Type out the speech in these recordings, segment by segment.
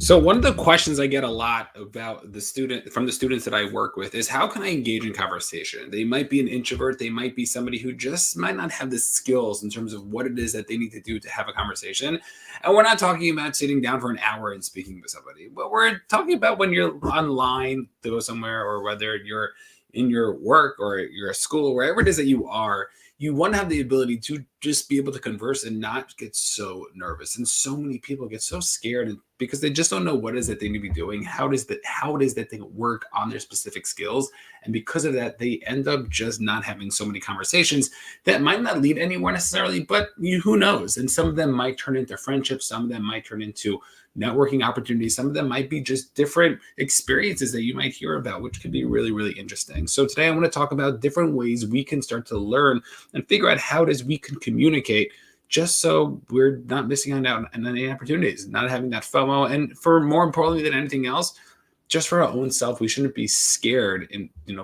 So one of the questions I get a lot about the students that I work with is how can I engage in conversation? They might be an introvert, they might be somebody who just might not have the skills in terms of what it is that they need to do to have a conversation. And we're not talking about sitting down for an hour and speaking with somebody, but we're talking about when you're online to go somewhere, or whether you're in your work or you're at school, wherever it is that you are. You want to have the ability to just be able to converse and not get so nervous. And so many people get so scared because they just don't know what it is that they need to be doing, how it is that they work on their specific skills. And because of that, they end up just not having so many conversations that might not lead anywhere necessarily, but who knows? And some of them might turn into friendships, some of them might turn into networking opportunities. Some of them might be just different experiences that you might hear about, which could be really, really interesting. So today I want to talk about different ways we can start to learn and figure out how it is we can communicate, just so we're not missing out on any opportunities, not having that FOMO. And for more importantly than anything else, just for our own self, we shouldn't be scared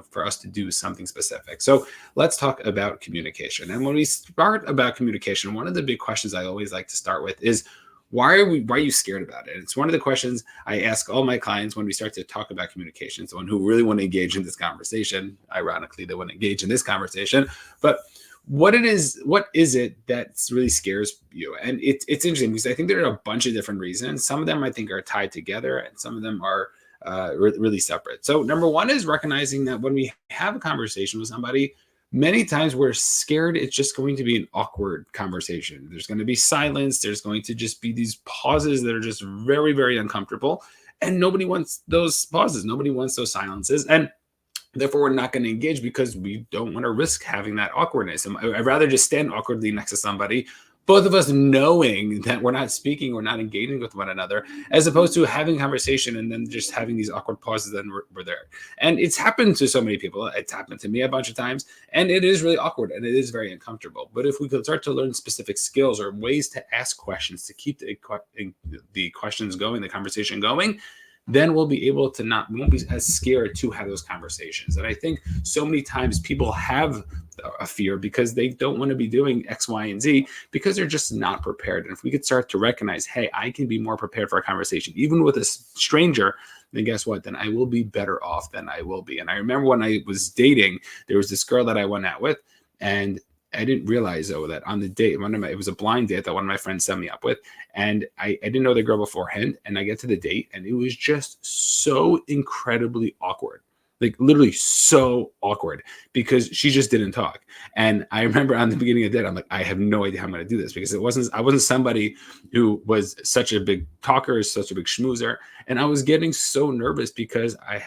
for us to do something specific. So let's talk about communication. And when we start about communication, one of the big questions I always like to start with is, why are you scared about it? It's one of the questions I ask all my clients when we start to talk about communication. Someone who really want to engage in this conversation, ironically, they want to engage in this conversation, but what is it that really scares you? And it's interesting because I think there are a bunch of different reasons. Some of them I think are tied together, and some of them are really separate. So number one is recognizing that when we have a conversation with somebody, many times we're scared it's just going to be an awkward conversation. There's going to be silence. There's going to just be these pauses that are just very, very uncomfortable. And nobody wants those pauses. Nobody wants those silences. And therefore, we're not going to engage because we don't want to risk having that awkwardness. I'd rather just stand awkwardly next to somebody, both of us knowing that we're not speaking, we're not engaging with one another, as opposed to having conversation and then just having these awkward pauses, and we're there. And it's happened to so many people. It's happened to me a bunch of times, and it is really awkward and it is very uncomfortable. But if we could start to learn specific skills or ways to ask questions to keep the questions going, the conversation going, then we'll be able to we won't be as scared to have those conversations. And I think so many times people have a fear because they don't want to be doing X, Y, and Z because they're just not prepared. And if we could start to recognize, hey, I can be more prepared for a conversation, even with a stranger, then guess what? Then I will be better off than I will be. And I remember when I was dating, there was this girl that I went out with, and I didn't realize, though, that on the date, it was a blind date that one of my friends set me up with. And I didn't know the girl beforehand. And I get to the date, and it was just so incredibly awkward. Like literally so awkward because she just didn't talk. And I remember on the beginning of the date, I'm like, I have no idea how I'm going to do this because I wasn't somebody who was such a big talker, such a big schmoozer. And I was getting so nervous because I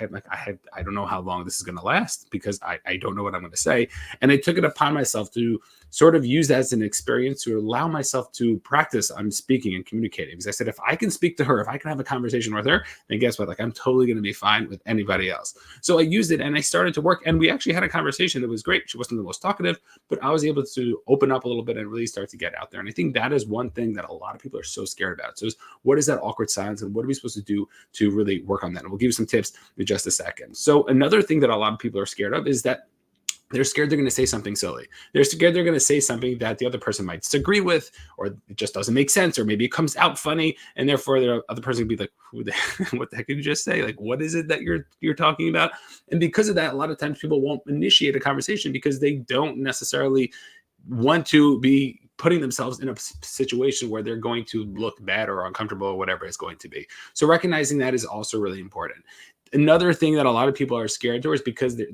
don't know how long this is going to last because I don't know what I'm going to say. And I took it upon myself to sort of use that as an experience to allow myself to practice on speaking and communicating. Because I said, if I can speak to her, if I can have a conversation with her, then guess what? Like, I'm totally going to be fine with anybody else. So I used it and I started to work, and we actually had a conversation that was great. She wasn't the most talkative, but I was able to open up a little bit and really start to get out there. And I think that is one thing that a lot of people are so scared about. So what is that awkward silence, and what are we supposed to do to really work on that? And we'll give you some tips in just a second. So another thing that a lot of people are scared of is that they're scared they're going to say something silly. They're scared they're going to say something that the other person might disagree with, or it just doesn't make sense, or maybe it comes out funny, and therefore the other person can be like, what the heck did you just say? Like, what is it that you're talking about? And because of that, a lot of times people won't initiate a conversation because they don't necessarily want to be putting themselves in a situation where they're going to look bad or uncomfortable or whatever it's going to be. So recognizing that is also really important. Another thing that a lot of people are scared towards because they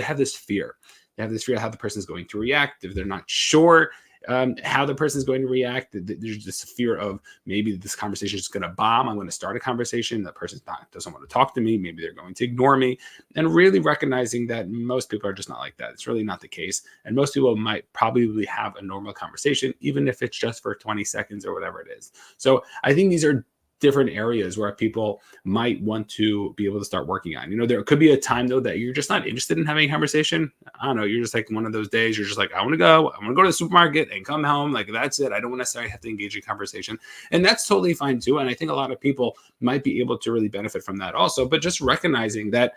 have this fear. They have this fear of how the person is going to react. If they're not sure how the person is going to react, there's this fear of maybe this conversation is going to bomb. I'm going to start a conversation. That person doesn't want to talk to me. Maybe they're going to ignore me. And really recognizing that most people are just not like that. It's really not the case. And most people might probably have a normal conversation, even if it's just for 20 seconds or whatever it is. So I think these are different areas where people might want to be able to start working on. There could be a time, though, that you're just not interested in having a conversation. I don't know. You're just like one of those days. You're just like, I want to go to the supermarket and come home. Like, that's it. I don't necessarily have to engage in conversation. And that's totally fine, too. And I think a lot of people might be able to really benefit from that also. But just recognizing that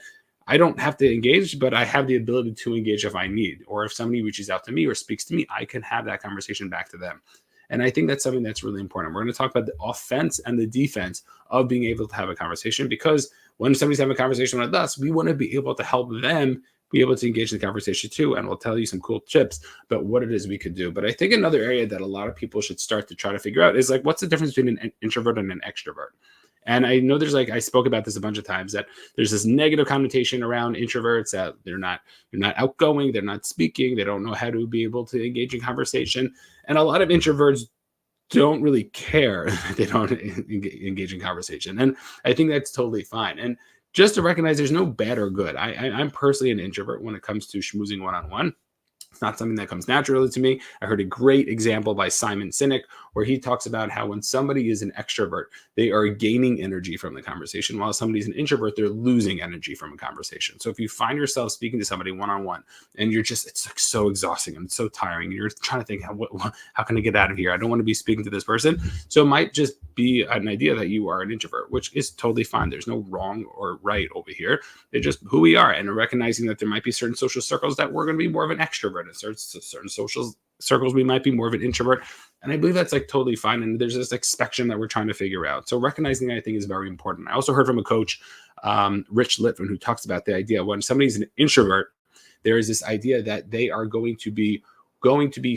I don't have to engage, but I have the ability to engage if I need, or if somebody reaches out to me or speaks to me, I can have that conversation back to them. And I think that's something that's really important. We're going to talk about the offense and the defense of being able to have a conversation, because when somebody's having a conversation with us, we want to be able to help them be able to engage in the conversation too. And we'll tell you some cool tips about what it is we could do. But I think another area that a lot of people should start to try to figure out is like, what's the difference between an introvert and an extrovert? And I know there's like, I spoke about this a bunch of times, that there's this negative connotation around introverts, that they're not outgoing, they're not speaking, they don't know how to be able to engage in conversation. And a lot of introverts don't really care they don't engage in conversation. And I think that's totally fine. And just to recognize there's no bad or good. I'm personally an introvert when it comes to schmoozing one-on-one. It's not something that comes naturally to me. I heard a great example by Simon Sinek where he talks about how when somebody is an extrovert, they are gaining energy from the conversation, while somebody's an introvert, they're losing energy from a conversation. So if you find yourself speaking to somebody one-on-one and you're just, it's like so exhausting and so tiring, and you're trying to think, how can I get out of here? I don't want to be speaking to this person. So it might just be an idea that you are an introvert, which is totally fine. There's no wrong or right over here. It's just who we are, and recognizing that there might be certain social circles that we're going to be more of an extrovert. In certain social circles, we might be more of an introvert. And I believe that's like totally fine. And there's this like spectrum that we're trying to figure out. So recognizing that, I think, is very important. I also heard from a coach, Rich Litvin, who talks about the idea when somebody's an introvert, there is this idea that they are going to be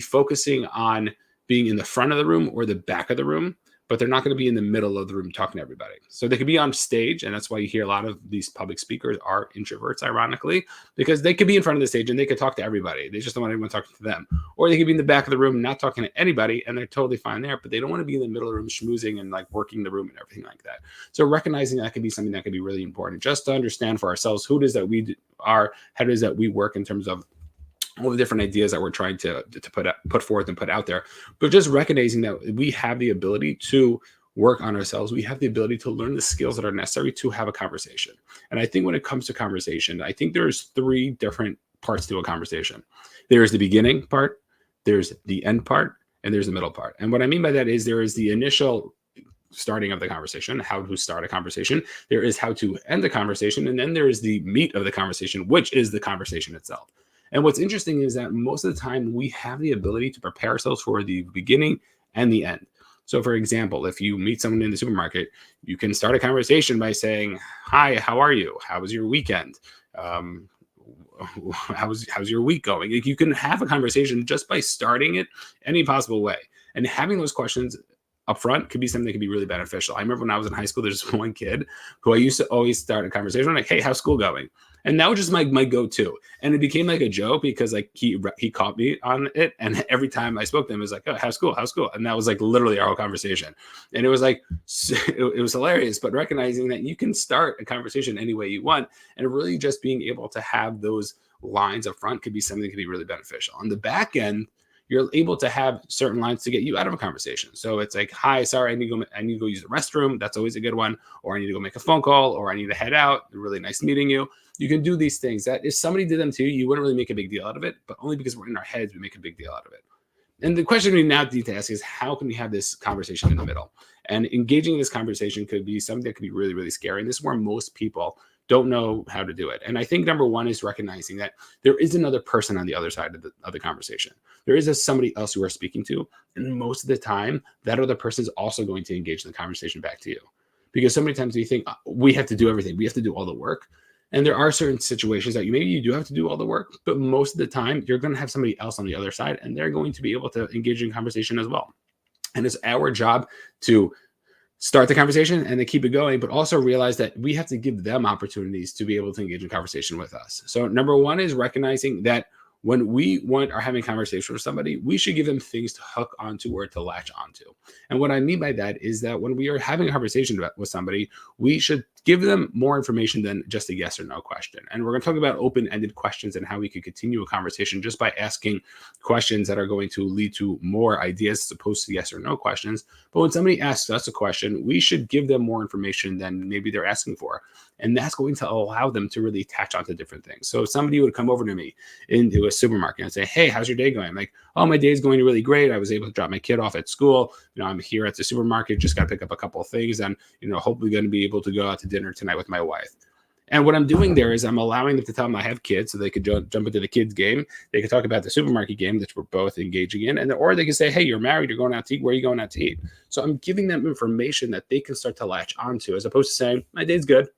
focusing on being in the front of the room or the back of the room, but they're not going to be in the middle of the room talking to everybody. So they could be on stage, and that's why you hear a lot of these public speakers are introverts, ironically, because they could be in front of the stage and they could talk to everybody. They just don't want anyone talking to them. Or they could be in the back of the room not talking to anybody, and they're totally fine there, but they don't want to be in the middle of the room schmoozing and like working the room and everything like that. So recognizing that could be something that could be really important, just to understand for ourselves who it is that we are, how it is that we work in terms of all the different ideas that we're trying to put forth and put out there. But just recognizing that we have the ability to work on ourselves. We have the ability to learn the skills that are necessary to have a conversation. And I think when it comes to conversation, I think there's 3 different parts to a conversation. There's the beginning part, there's the end part, and there's the middle part. And what I mean by that is there is the initial starting of the conversation, how to start a conversation. There is how to end the conversation. And then there is the meat of the conversation, which is the conversation itself. And what's interesting is that most of the time we have the ability to prepare ourselves for the beginning and the end. So for example, if you meet someone in the supermarket, you can start a conversation by saying, "Hi, how are you? How was your weekend? How's your week going?" Like, you can have a conversation just by starting it any possible way. And having those questions up front could be something that could be really beneficial. I remember when I was in high school, there's one kid who I used to always start a conversation like, "Hey, how's school going?" And that was just my go-to. And it became like a joke because like he caught me on it. And every time I spoke to him, it was like, "Oh, how's school? How's school?" And that was like literally our whole conversation. And it was like, it was hilarious, but recognizing that you can start a conversation any way you want, and really just being able to have those lines up front could be something that could be really beneficial. On the back end, you're able to have certain lines to get you out of a conversation. So it's like, "Hi, sorry, I need to go use the restroom." That's always a good one. Or I need to go make a phone call, or I need to head out. Really nice meeting you. You can do these things that if somebody did them to you, you wouldn't really make a big deal out of it, but only because we're in our heads, we make a big deal out of it. And the question we now need to ask is, how can we have this conversation in the middle? And engaging in this conversation could be something that could be really, really scary. And this is where most people don't know how to do it. And I think number one is recognizing that there is another person on the other side of the conversation. There is somebody else you are speaking to. And most of the time, that other person is also going to engage in the conversation back to you. Because so many times we think we have to do everything. We have to do all the work. And there are certain situations that maybe you do have to do all the work, but most of the time you're going to have somebody else on the other side, and they're going to be able to engage in conversation as well. And it's our job to start the conversation and then keep it going, but also realize that we have to give them opportunities to be able to engage in conversation with us. So number one is recognizing that when we are having a conversation with somebody, we should give them things to hook onto or to latch onto. And what I mean by that is that when we are having a conversation with somebody, we should give them more information than just a yes or no question. And we're going to talk about open-ended questions and how we could continue a conversation just by asking questions that are going to lead to more ideas as opposed to yes or no questions. But when somebody asks us a question, we should give them more information than maybe they're asking for. And that's going to allow them to really attach onto different things. So if somebody would come over to me into a supermarket and say, "Hey, how's your day going?" I'm like, "Oh, my day is going really great. I was able to drop my kid off at school. I'm here at the supermarket, just got to pick up a couple of things, and hopefully going to be able to go out to dinner tonight with my wife." And what I'm doing there is I'm allowing them to tell them I have kids so they could jump into the kids game. They could talk about the supermarket game that we're both engaging in. Or they can say, hey, you're married, you're going out to eat. Where are you going out to eat? So I'm giving them information that they can start to latch onto, as opposed to saying, my day's good.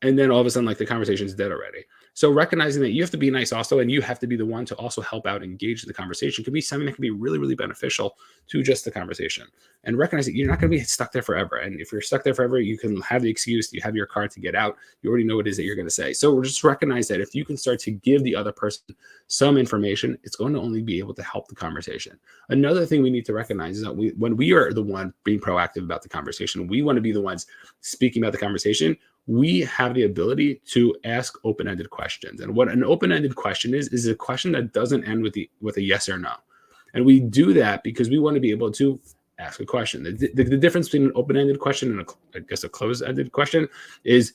And then all of a sudden, like, the conversation is dead already. So recognizing that you have to be nice also, and you have to be the one to also help out, engage the conversation, can be something that can be really, really beneficial to just the conversation. And recognize that you're not going to be stuck there forever. And if you're stuck there forever, you can have the excuse, you have your card to get out. You already know what it is that you're going to say. So just recognize that if you can start to give the other person some information, it's going to only be able to help the conversation. Another thing we need to recognize is that when we are the one being proactive about the conversation, we want to be the ones speaking about the conversation. We have the ability to ask open-ended questions. And what an open-ended question is a question that doesn't end with a yes or no. And we do that because we want to be able to ask a question. The difference between an open-ended question and a closed-ended question is,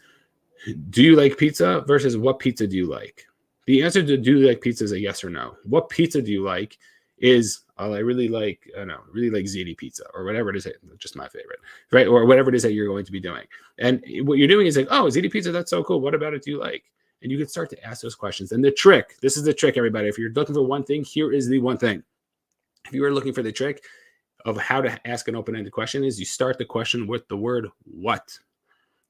do you like pizza versus what pizza do you like? The answer to do you like pizza is a yes or no. What pizza do you like is, oh, I really like ziti pizza, or whatever it is, just my favorite, right? Or whatever it is that you're going to be doing. And what you're doing is like, oh, ziti pizza, that's so cool. What about it do you like? And you can start to ask those questions. And this is the trick, everybody. If you're looking for one thing, here is the one thing. If you are looking for the trick of how to ask an open-ended question, is you start the question with the word what.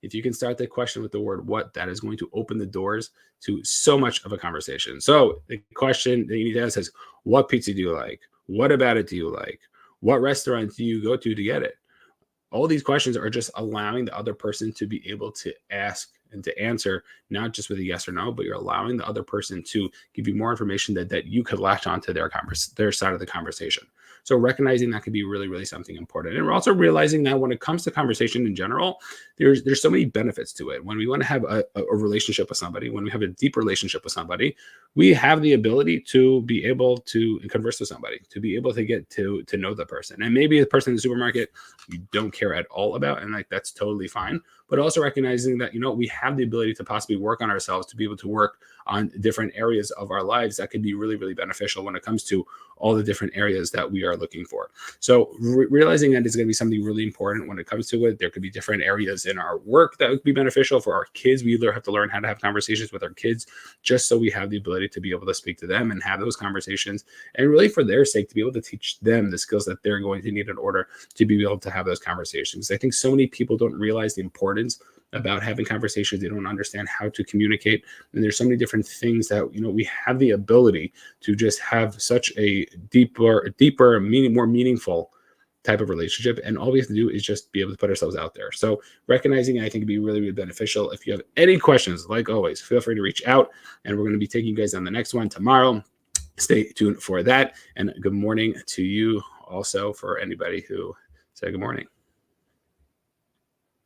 If you can start the question with the word what, that is going to open the doors to so much of a conversation. So the question that you need to ask is, what pizza do you like? What about it do you like? What restaurant do you go to get it? All these questions are just allowing the other person to be able to ask and to answer, not just with a yes or no, but you're allowing the other person to give you more information that you could latch onto their side of the conversation. So recognizing that could be really, really something important. And we're also realizing that when it comes to conversation in general, there's so many benefits to it. When we want to have a relationship with somebody, when we have a deep relationship with somebody, we have the ability to be able to converse with somebody, to be able to get to know the person. And maybe the person in the supermarket you don't care at all about, and like that's totally fine. But also recognizing that, we have the ability to possibly work on ourselves, to be able to work on different areas of our lives that could be really, really beneficial when it comes to all the different areas that we are looking for. So realizing that is going to be something really important when it comes to it. There could be different areas in our work that would be beneficial for our kids. We either have to learn how to have conversations with our kids just so we have the ability to be able to speak to them and have those conversations, and really for their sake to be able to teach them the skills that they're going to need in order to be able to have those conversations. I think so many people don't realize the importance about having conversations. They don't understand how to communicate. And there's so many different things that, we have the ability to just have such a deeper, more meaningful type of relationship. And all we have to do is just be able to put ourselves out there. So recognizing it, I think, would be really, really beneficial. If you have any questions, like always, feel free to reach out, and we're going to be taking you guys on the next one tomorrow. Stay tuned for that. And good morning to you also, for anybody who said good morning.